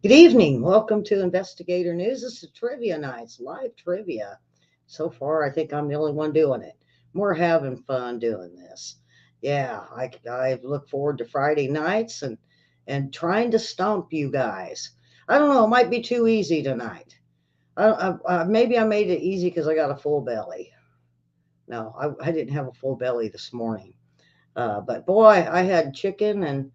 Good evening. Welcome to Investigator News. This is Trivia Nights, live trivia. So far, I think I'm the only one doing it. We're having fun doing this. Yeah, I look forward to Friday nights and trying to stump you guys. I don't know. It might be too easy tonight. Maybe I made it easy because I got a full belly. No, I didn't have a full belly this morning. But boy, I had chicken and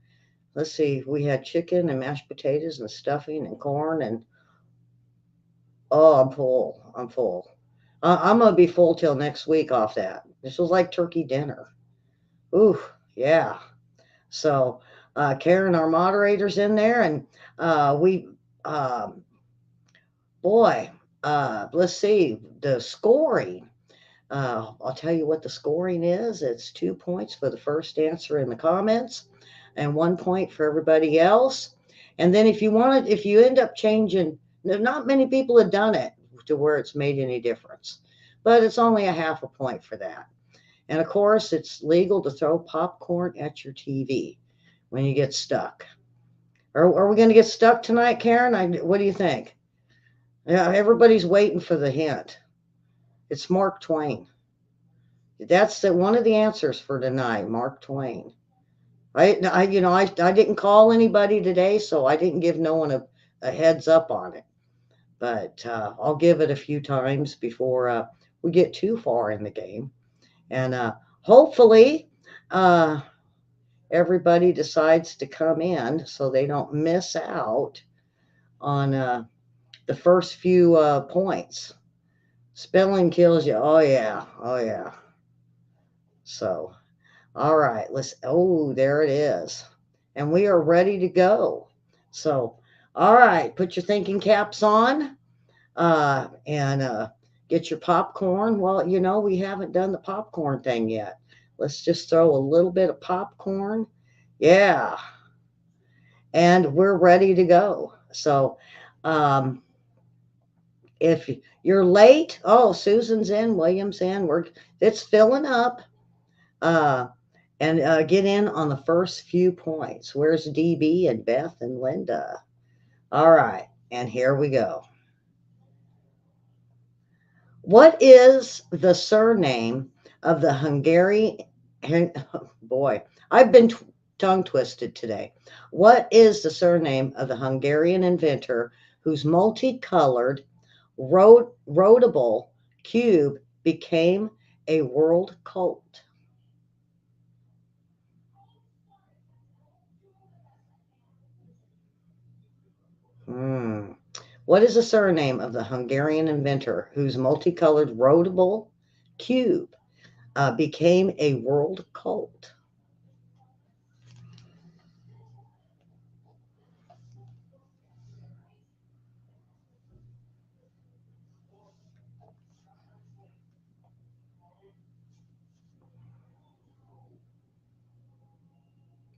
let's see, we had chicken and mashed potatoes and stuffing and corn and oh, I'm full. I'm full. I'm gonna be full till next week off that. This was like turkey dinner. Ooh, yeah. So, Karen, our moderator's in there, and we, um, boy, let's see the scoring. I'll tell you what the scoring is. It's 2 points for the first answer in the comments, and 1 point for everybody else. And then if you end up changing, not many people have done it to where it's made any difference, but it's only a half a point for that. And of course, it's legal to throw popcorn at your TV when you get stuck. Are we going to get stuck tonight, Karen? What do you think? Yeah, everybody's waiting for the hint. It's Mark Twain. That's one of the answers for tonight, Mark Twain. I didn't call anybody today, so I didn't give no one a heads up on it. But I'll give it a few times before we get too far in the game. And hopefully, uh, everybody decides to come in so they don't miss out on the first few points. Spelling kills you. Oh, yeah. Oh, yeah. So, all right. Oh, there it is. And we are ready to go. So, all right. Put your thinking caps on and get your popcorn. Well, we haven't done the popcorn thing yet. Let's just throw a little bit of popcorn. Yeah. And we're ready to go. So, um, if you're late, oh, Susan's in, William's in, it's filling up. Uh, and get in on the first few points. Where's DB and Beth and Linda? All right, and here we go. What is the surname of the Hungarian? Boy, I've been tongue twisted today. What is the surname of the Hungarian inventor whose multicolored rotable cube became a world cult? Hmm. What is the surname of the Hungarian inventor whose multicolored rotable cube became a world cult?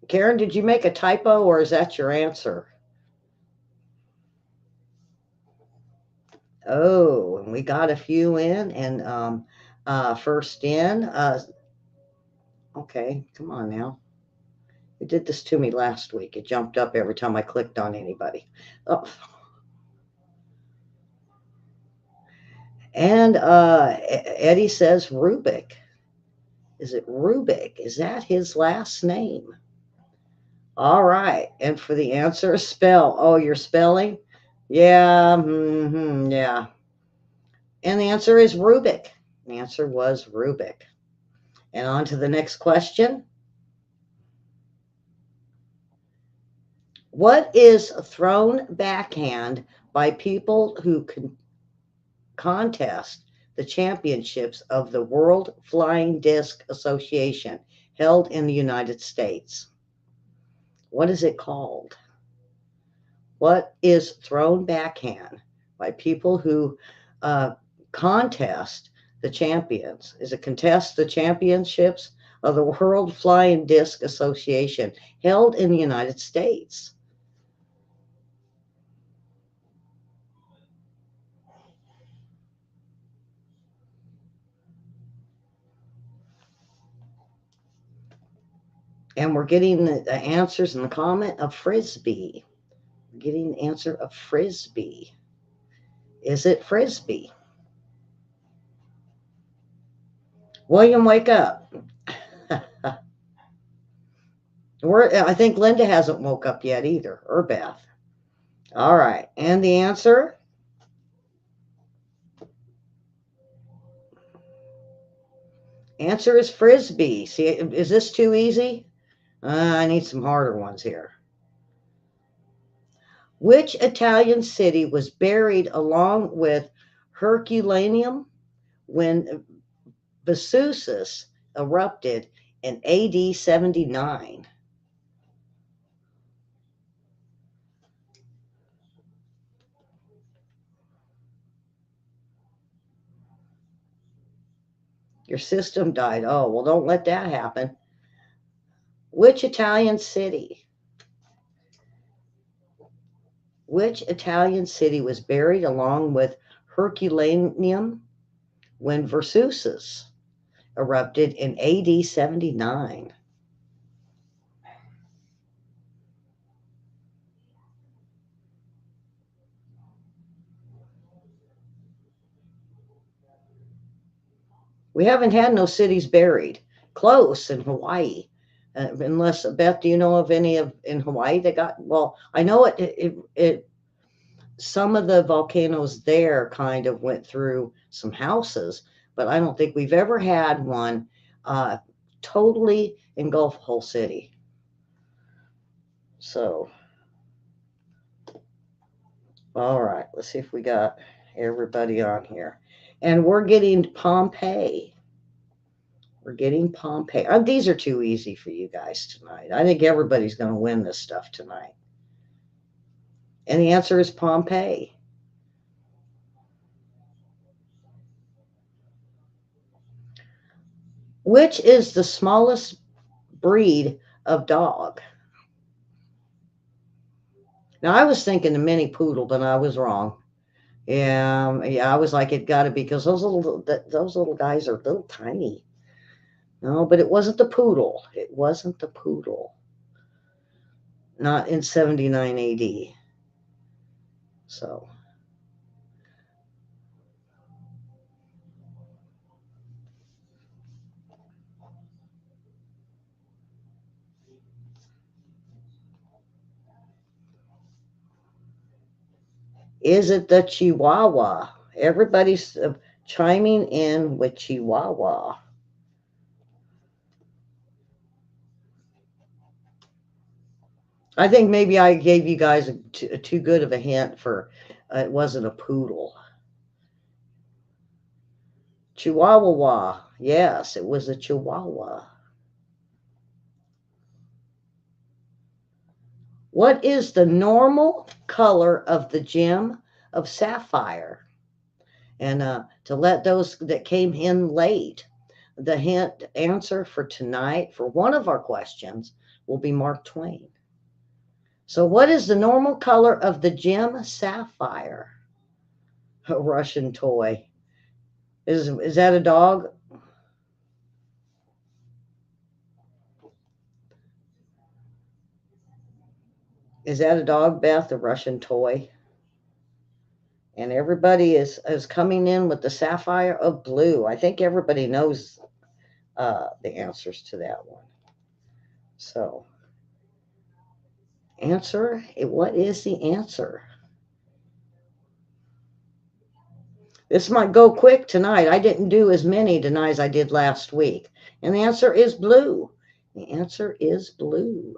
Karen, did you make a typo or is that your answer? Oh, and we got a few in and first in. Okay, come on now. It did this to me last week. It jumped up every time I clicked on anybody. Oh, and Eddie says Rubik. Is it Rubik? Is that his last name? All right. And for the answer, spell. Oh, you're spelling? Yeah. Yeah. And the answer is Rubik. The answer was Rubik. And on to the next question. What is thrown backhand by people who contest the championships of the World Flying Disc Association held in the United States? What is it called? What is thrown backhand by people who uh, contest the champions? Is it contest the championships of the World Flying Disc Association held in the United States? And we're getting the answers in the comment of frisbee. getting the answer of Frisbee. Is it Frisbee? William, wake up. I think Linda hasn't woke up yet either, or Beth. All right, and the answer? Answer is Frisbee. See, is this too easy? I need some harder ones here. Which Italian city was buried along with Herculaneum when Vesuvius erupted in AD 79? Your system died. Oh, well, don't let that happen. Which Italian city? Which Italian city was buried along with Herculaneum when Vesuvius erupted in AD 79? We haven't had no cities buried. Close in Hawaii. Unless, Beth, do you know of any of in Hawaii that got, well, I know some of the volcanoes there kind of went through some houses, but I don't think we've ever had one totally engulf a whole city. So, all right, let's see if we got everybody on here. And we're getting Pompeii. We're getting Pompeii. These are too easy for you guys tonight. I think everybody's going to win this stuff tonight. And the answer is Pompeii. Which is the smallest breed of dog? Now, I was thinking the mini poodle, but I was wrong. Yeah, I was like, it got to be because those little guys are little tiny. No, but it wasn't the poodle. It wasn't the poodle. Not in 79 AD. So, is it the Chihuahua? Everybody's chiming in with Chihuahua. I think maybe I gave you guys too good of a hint for it wasn't a poodle. Chihuahua. Yes, it was a Chihuahua. What is the normal color of the gem of sapphire? And to let those that came in late, the hint answer for tonight for one of our questions will be Mark Twain. So, what is the normal color of the gem sapphire? A Russian toy. Is that a dog? Is that a dog, Beth? A Russian toy? And everybody is coming in with the sapphire of blue. I think everybody knows the answers to that one. So, answer. What is the answer? This might go quick tonight. I didn't do as many tonight as I did last week. And the answer is blue. The answer is blue.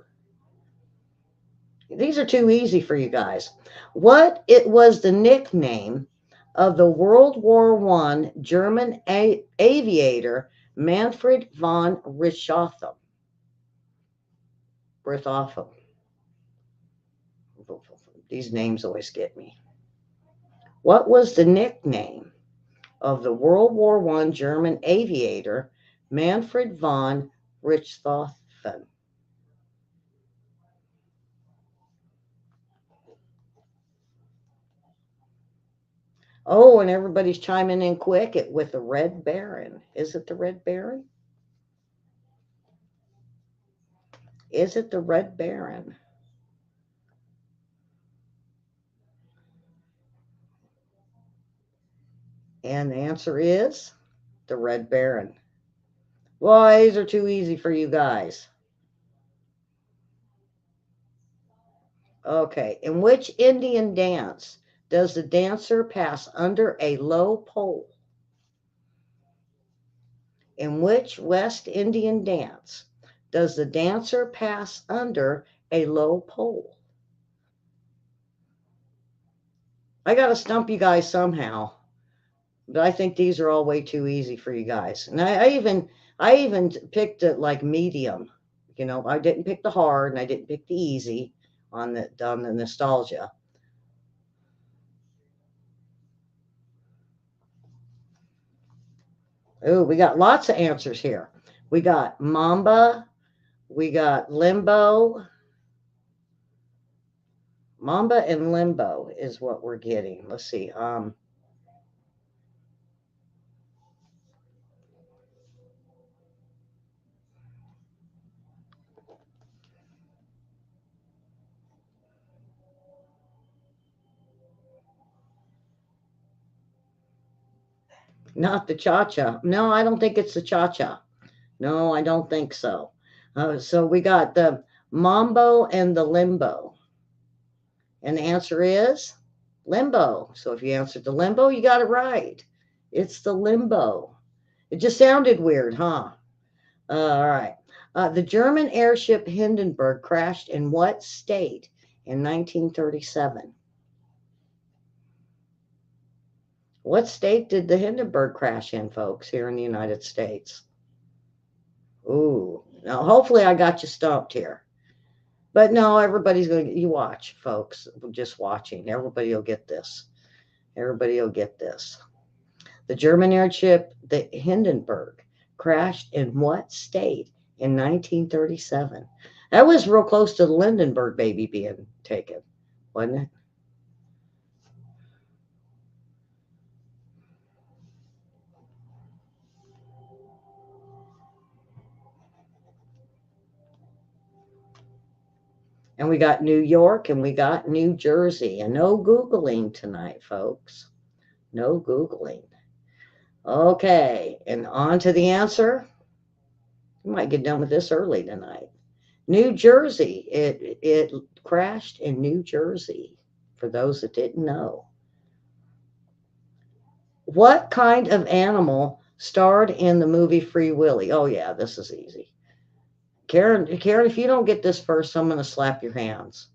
These are too easy for you guys. What it was the nickname of the World War I German aviator Manfred von Richthofen. These names always get me. What was the nickname of the World War I German aviator Manfred von Richthofen? Oh, and everybody's chiming in quick with the Red Baron. Is it the Red Baron? Is it the Red Baron? And the answer is the Red Baron. Well, these are too easy for you guys. Okay, in which Indian dance does the dancer pass under a low pole? In which West Indian dance does the dancer pass under a low pole? I got to stump you guys somehow, but I think these are all way too easy for you guys. And I even picked it like medium. You know, I didn't pick the hard and I didn't pick the easy on the nostalgia. Oh, we got lots of answers here. We got Mamba, we got Limbo. Mamba and Limbo is what we're getting. Let's see. Not the cha-cha. No, I don't think it's the cha-cha. No, I don't think so. So we got the Mambo and the Limbo. And the answer is Limbo. So if you answered the Limbo, you got it right. It's the Limbo. It just sounded weird, huh? All right. The German airship Hindenburg crashed in what state in 1937? What state did the Hindenburg crash in, folks, here in the United States? Ooh, now hopefully I got you stumped here. But no, everybody's going to, you watch, folks, just watching. Everybody will get this. Everybody will get this. The German airship, the Hindenburg, crashed in what state in 1937? That was real close to the Lindenberg baby being taken, wasn't it? And we got New York and we got New Jersey. And no Googling tonight, folks. No Googling. Okay, and on to the answer. We might get done with this early tonight. New Jersey. It crashed in New Jersey, for those that didn't know. What kind of animal starred in the movie Free Willy? Oh yeah, this is easy. Karen, if you don't get this first, I'm going to slap your hands.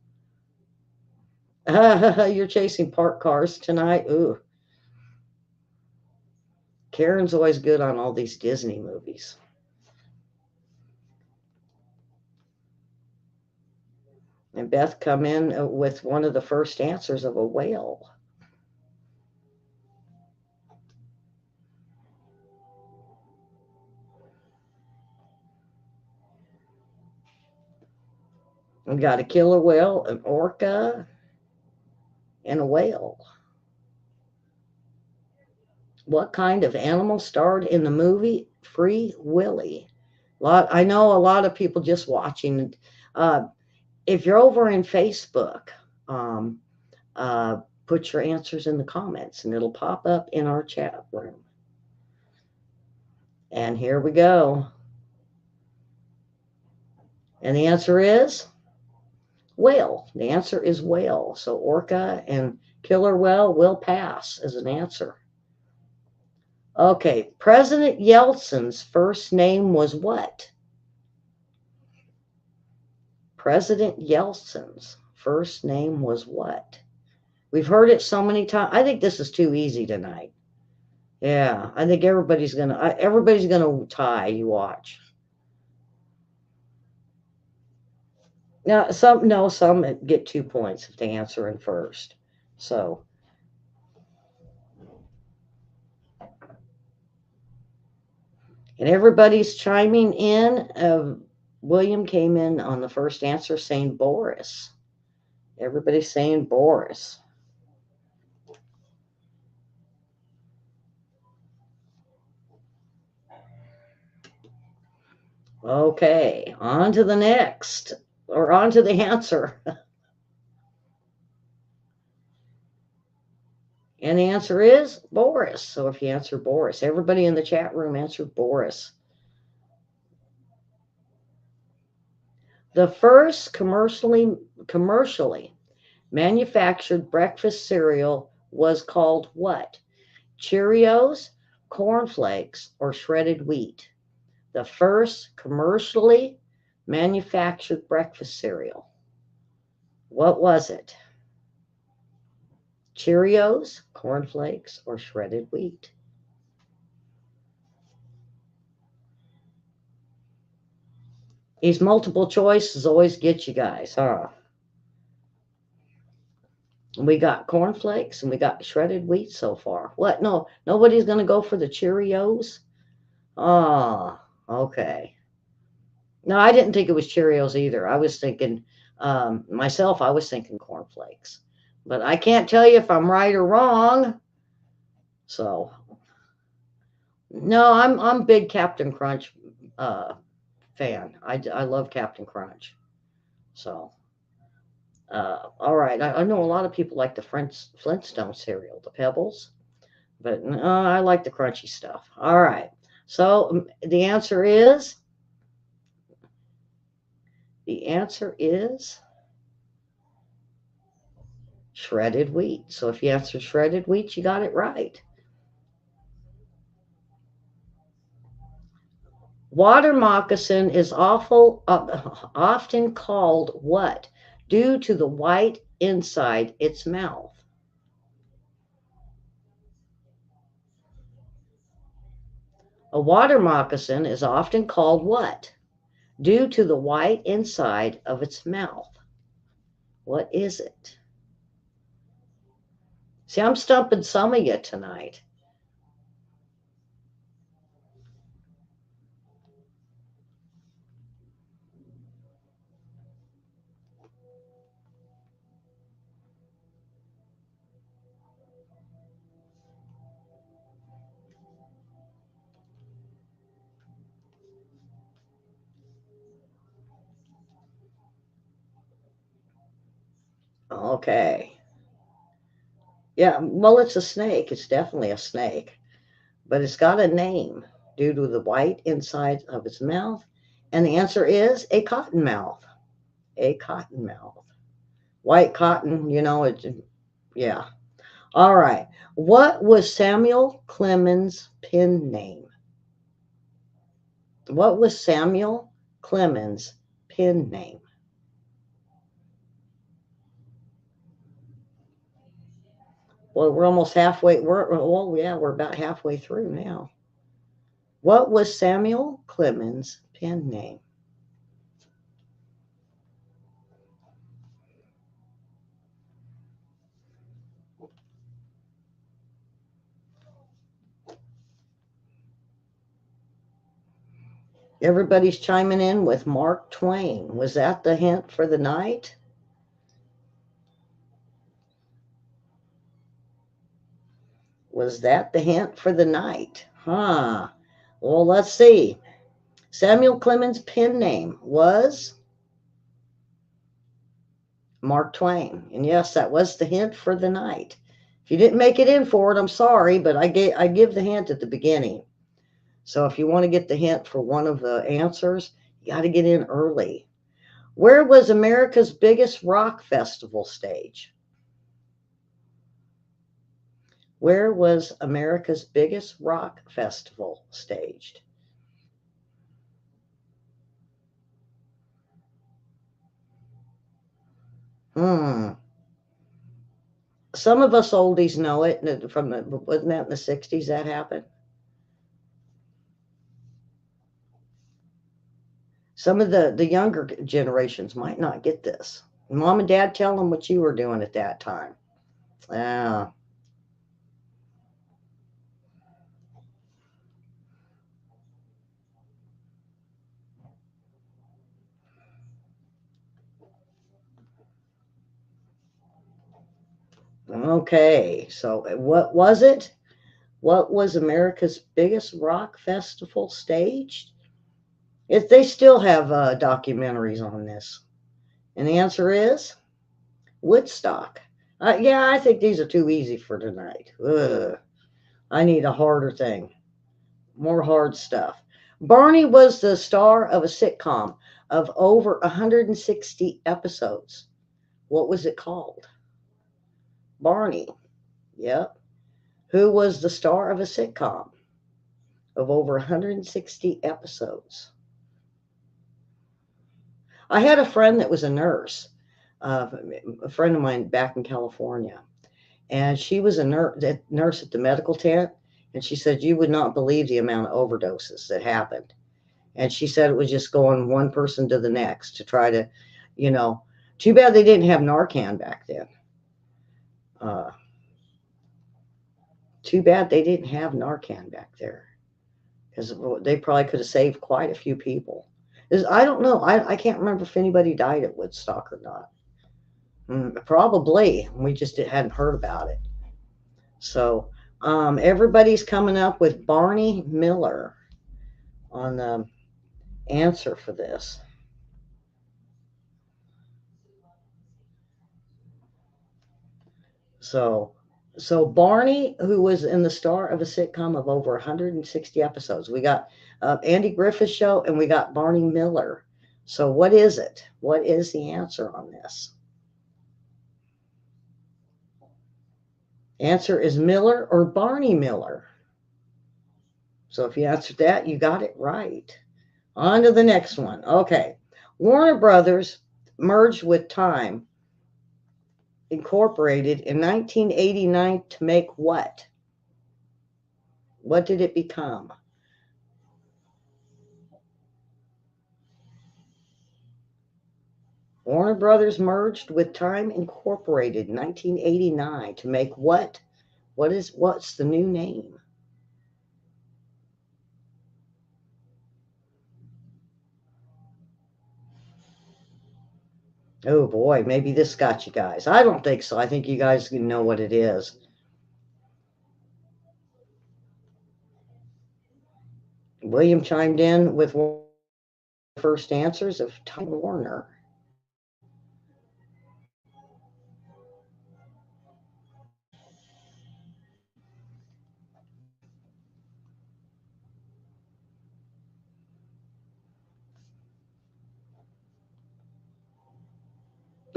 You're chasing parked cars tonight. Ooh, Karen's always good on all these Disney movies. And Beth come in with one of the first answers of a whale. We got a killer whale, an orca, and a whale. What kind of animal starred in the movie Free Willy? I know a lot of people just watching. Uh, if you're over in Facebook, um, put your answers in the comments and it'll pop up in our chat room. And here we go. And the answer is whale. The answer is whale. So orca and killer whale will pass as an answer. Okay, President Yeltsin's first name was what? President Yeltsin's first name was what? We've heard it so many times. I think this is too easy tonight. Yeah, I think everybody's gonna tie. You watch. Now, some get 2 points if they answer in first. So, and everybody's chiming in. William came in on the first answer saying Boris. Everybody's saying Boris. Okay, on to the next, or on to the answer. And the answer is Boris. So if you answer Boris, everybody in the chat room answered Boris. The first commercially manufactured breakfast cereal was called what? Cheerios, cornflakes, or shredded wheat? The first commercially manufactured breakfast cereal. What was it? Cheerios, cornflakes, or shredded wheat? These multiple choices always get you guys, huh? We got cornflakes and we got shredded wheat so far. What? No, nobody's going to go for the Cheerios? Oh, okay. No, I didn't think it was Cheerios either. I was thinking, myself, I was thinking cornflakes. But I can't tell you if I'm right or wrong. So, no, I'm big Captain Crunch fan. I love Captain Crunch. So, all right. I know a lot of people like the Flintstone cereal, the Pebbles, but I like the crunchy stuff. All right. So the answer is shredded wheat. So if you answered shredded wheat, you got it right. Water moccasin is often called what? Due to the white inside its mouth. A water moccasin is often called what? Due to the white inside of its mouth. What is it? See, I'm stumping some of you tonight. Okay. Yeah, well, it's a snake. It's definitely a snake. But it's got a name due to the white inside of its mouth. And the answer is a cottonmouth. A cottonmouth. White cotton, yeah. All right. What was Samuel Clemens' pen name? What was Samuel Clemens' pen name? Well, we're almost halfway. We're about halfway through now. What was Samuel Clemens' pen name? Everybody's chiming in with Mark Twain. Was that the hint for the night? Was that the hint for the night? Huh. Well, let's see. Samuel Clemens' pen name was Mark Twain. And yes, that was the hint for the night. If you didn't make it in for it, I'm sorry, but I give the hint at the beginning. So if you want to get the hint for one of the answers, you got to get in early. Where was America's biggest rock festival stage? Where was America's biggest rock festival staged? Some of us oldies know it. Wasn't that in the 60s that happened? Some of the younger generations might not get this. Mom and Dad, tell them what you were doing at that time. Yeah. Okay, so what was it? What was America's biggest rock festival staged? They still have documentaries on this. And the answer is Woodstock. Yeah, I think these are too easy for tonight. Ugh. I need a harder thing, more hard stuff. Barney was the star of a sitcom of over 160 episodes. What was it called? Barney. Yep. Who was the star of a sitcom of over 160 episodes? I had a friend that was a nurse, uh, a friend of mine back in California, and she was a nurse at the medical tent. And she said, you would not believe the amount of overdoses that happened. And she said it was just going one person to the next to try to, you know, too bad they didn't have Narcan back then. Uh, Too bad they didn't have Narcan back there because they probably could have saved quite a few people. I don't know. I can't remember if anybody died at Woodstock or not. Probably. We just hadn't heard about it. So everybody's coming up with Barney Miller on the answer for this. So, so Barney, who was in the star of a sitcom of over 160 episodes, we got Andy Griffith Show, and we got Barney Miller. So, what is it? What is the answer on this? Answer is Miller or Barney Miller. So, if you answered that, you got it right. On to the next one. Okay, Warner Brothers merged with Time Incorporated in 1989 to make what? What did it become? Warner Brothers merged with Time Incorporated in 1989 to make what? What's the new name? Oh boy, maybe this got you guys. I don't think so. I think you guys know what it is. William chimed in with one of the first answers of Time Warner.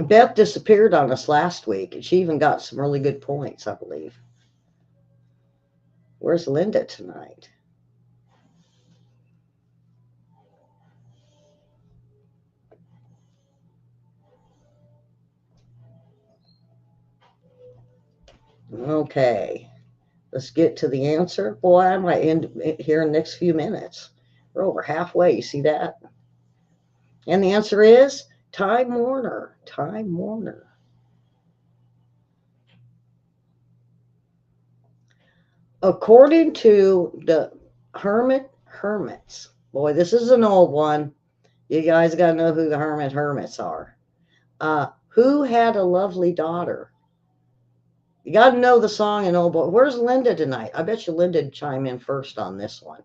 Beth disappeared on us last week, and she even got some really good points, I believe. Where's Linda tonight? Okay, let's get to the answer. Boy, I might end here in the next few minutes. We're over halfway. You see that? And the answer is Time Warner. Time Warner. According to the Hermits, boy, this is an old one. You guys got to know who the Hermits are. Who had a lovely daughter? You got to know the song and old boy. Where's Linda tonight? I bet you Linda would chime in first on this one.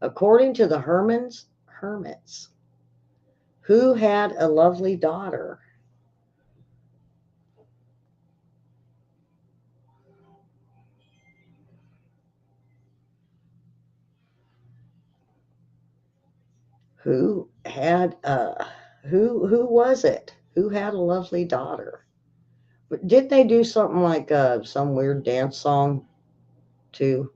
According to the Hermits, who had a lovely daughter? Who had who was it? Who had a lovely daughter? But didn't they do something like some weird dance song too?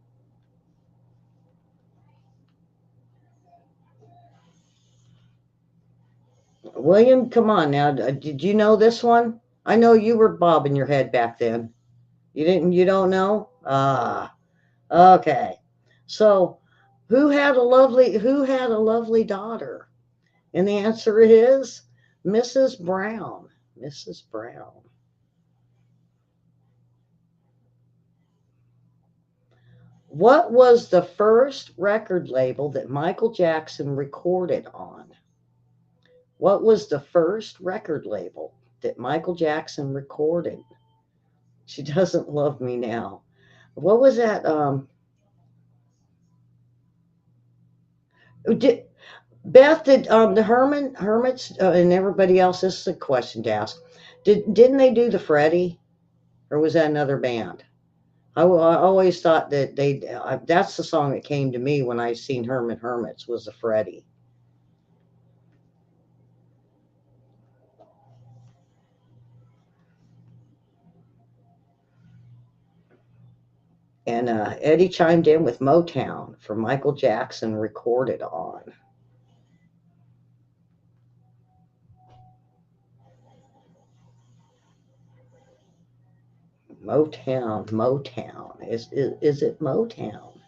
William, come on now. Did you know this one? I know you were bobbing your head back then. You didn't. You don't know? Ah, okay. So, who had a lovely daughter? And the answer is Mrs. Brown. Mrs. Brown. What was the first record label that Michael Jackson recorded on? What was the first record label that Michael Jackson recorded? She doesn't love me now. What was that? Did, Beth, did the Hermits and everybody else? This is a question to ask. Didn't they do the Freddie? Or was that another band? I always thought that that's the song that came to me when I seen Herman Hermits was the Freddie. And Eddie chimed in with Motown for Michael Jackson recorded on. Motown, Motown. Is it Motown?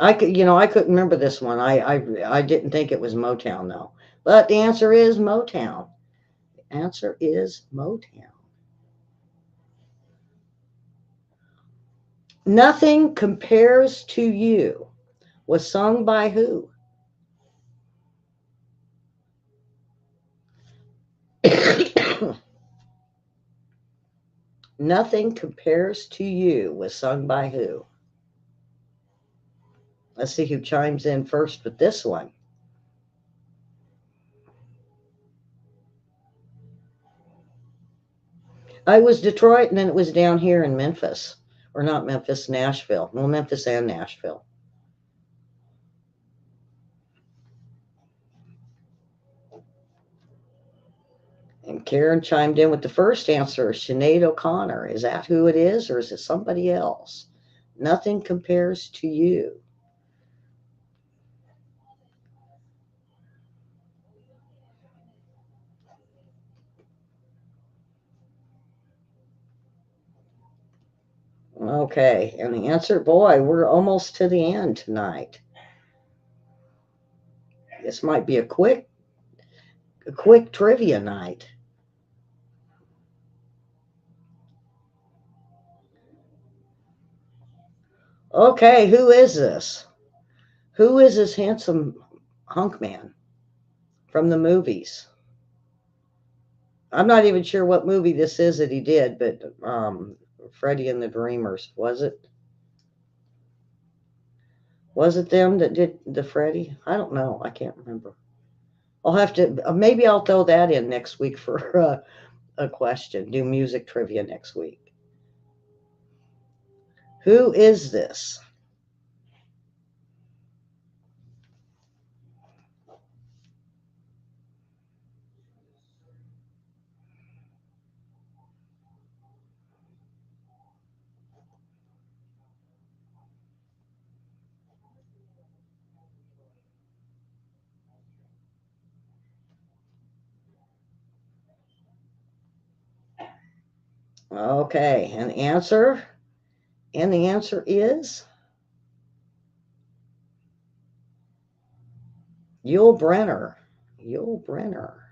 I couldn't remember this one. I didn't think it was Motown though. But the answer is Motown. The answer is Motown. Nothing Compares to You was sung by who? Nothing Compares to You was sung by who? Let's see who chimes in first with this one. I was Detroit, and then it was down here in Memphis. Or not Memphis, Nashville. Well, Memphis and Nashville. And Karen chimed in with the first answer, Sinead O'Connor. Is that who it is, or is it somebody else? Nothing Compares to You. Okay, and the answer, boy, we're almost to the end tonight. This might be a quick trivia night. Okay, who is this? Who is this handsome hunk man from the movies? I'm not even sure what movie this is that he did, but Freddie and the Dreamers, was it? Was it them that did the Freddie? I don't know. I can't remember. I'll have to, maybe I'll throw that in next week for a question. Do music trivia next week. Who is this? Okay, and the answer is Yul Brenner. Yul Brenner.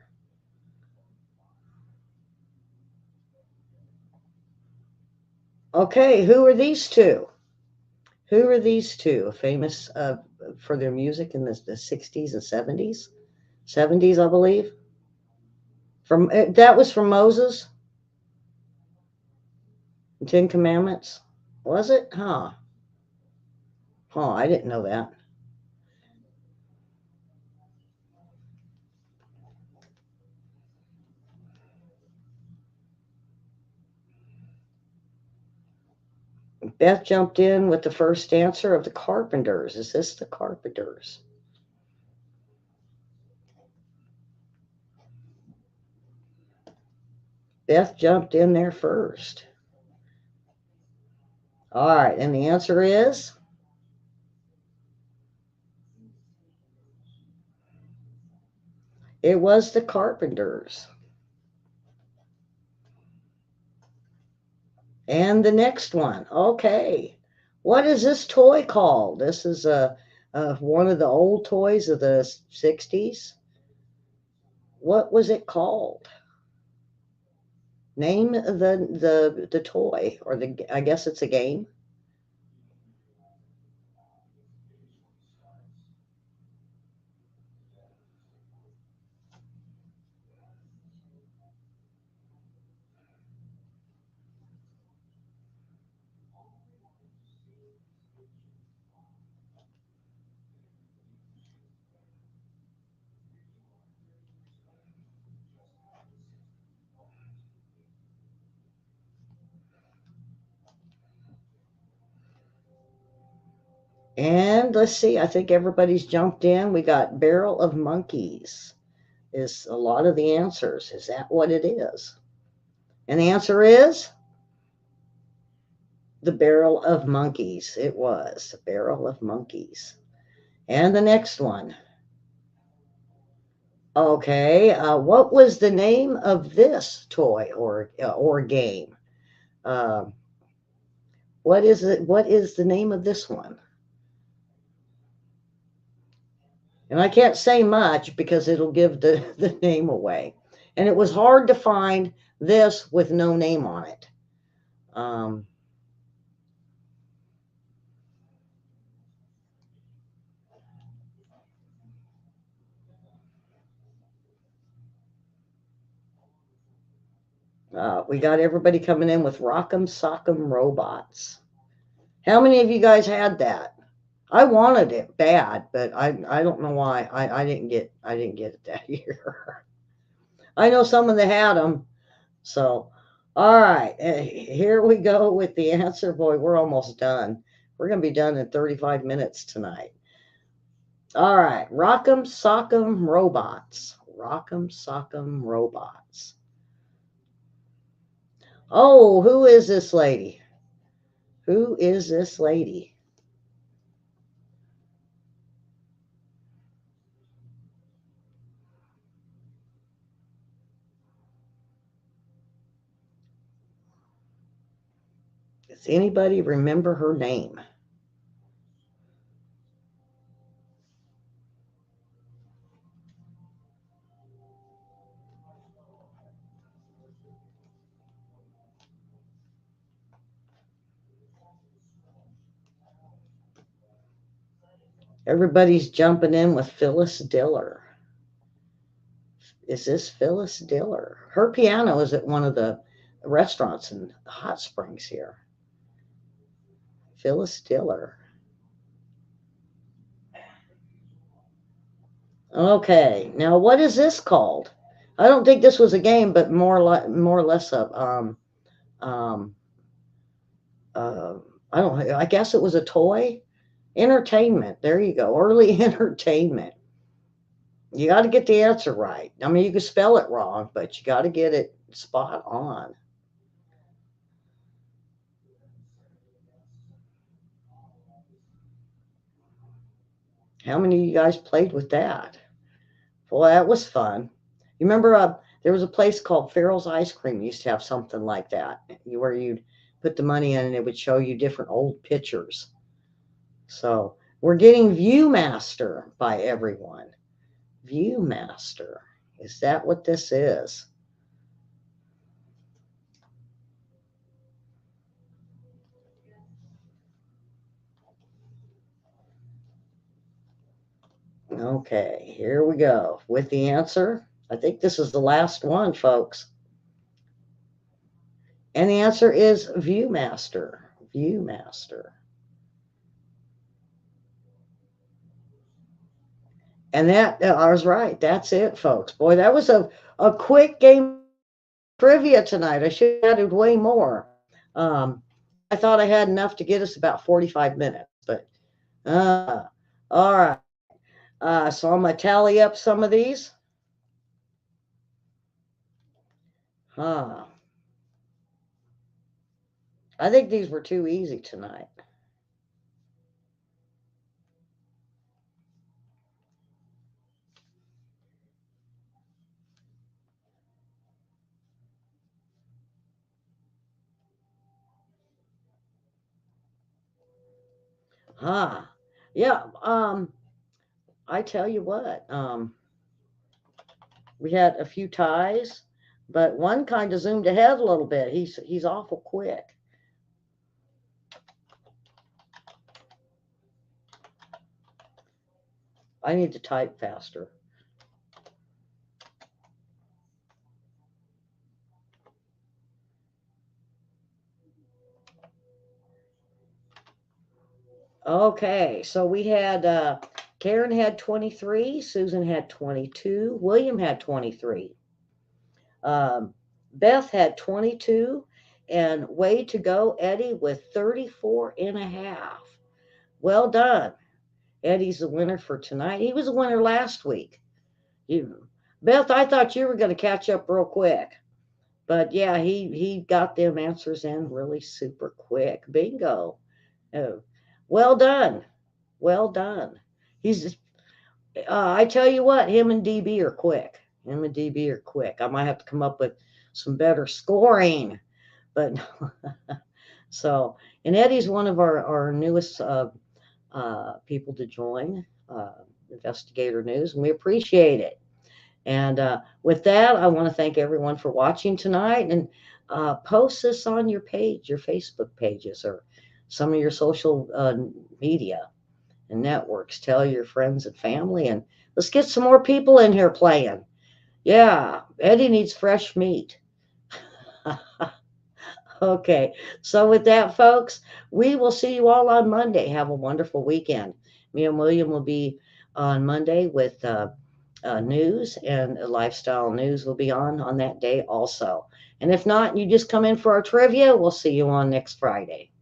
Okay, who are these two? Who are these two? Famous for their music in the 60s and 70s? 70s, I believe. From that was from Moses, the Ten Commandments. Was it? Huh. Huh, I didn't know that. Beth jumped in with the first answer of the Carpenters. Is this the Carpenters? Beth jumped in there first. All right, and the answer is it was the Carpenters. And the next one. Okay. What is this toy called? This is one of the old toys of the 60s. What was it called? Name the toy or the I guess it's a game. And let's see, I think everybody's jumped in. We got Barrel of Monkeys is a lot of the answers. Is that what it is? And the answer is the Barrel of Monkeys. It was the Barrel of Monkeys. And the next one. Okay, what was the name of this toy or game? Uh, what is it? What is the name of this one? And I can't say much because it'll give the name away. And it was hard to find this with no name on it. Um, we got everybody coming in with Rock'em Sock'em Robots. How many of you guys had that? I wanted it bad, but I don't know why I didn't get it that year. I know someone that had them. So, all right, here we go with the answer. Boy, we're almost done. We're going to be done in 35 minutes tonight. All right, Rock'em Sock'em Robots. Rock'em Sock'em Robots. Oh, who is this lady? Who is this lady? Does anybody remember her name? Everybody's jumping in with Phyllis Diller. Is this Phyllis Diller? Her piano is at one of the restaurants in Hot Springs here. Phyllis Diller. Okay, now what is this called? I don't think this was a game, but more or less a um uh I don't know. I guess it was a toy. Entertainment. There you go. Early entertainment. You got to get the answer right. I mean, you can spell it wrong, but you got to get it spot on. How many of you guys played with that? Well, that was fun. You remember there was a place called Farrell's Ice Cream used to have something like that, where you'd put the money in and it would show you different old pictures. So we're getting Viewmaster by everyone. Viewmaster. Is that what this is? Okay, here we go with the answer. I think this is the last one, folks. And the answer is Viewmaster. Viewmaster. And that I was right. That's it, folks. Boy, that was a quick game trivia tonight. I should have added way more. Um, I thought I had enough to get us about 45 minutes, but all right. So I'm gonna tally up some of these. Huh. I think these were too easy tonight. Huh. Yeah. I tell you what. We had a few ties, but one kind of zoomed ahead a little bit. He's awful quick. I need to type faster. Okay, so we had Karen had 23, Susan had 22, William had 23, um, Beth had 22, and way to go, Eddie, with 34 and a half. Well done. Eddie's the winner for tonight. He was a winner last week. Beth, I thought you were going to catch up real quick. But yeah, he got them answers in really super quick. Bingo. Oh, well done. Well done. He's I tell you what, him and DB are quick. Him and DB are quick. I might have to come up with some better scoring. But so, and Eddie's one of our newest people to join Investigator News, and we appreciate it. And with that, I want to thank everyone for watching tonight, and post this on your page, your Facebook pages, or some of your social media and networks. Tell your friends and family, and let's get some more people in here playing. Yeah, Eddie needs fresh meat. Okay, so with that, folks, we will see you all on Monday. Have a wonderful weekend. Me and William will be on Monday with news, and lifestyle news will be on that day also. And if not, you just come in for our trivia. We'll see you on next Friday.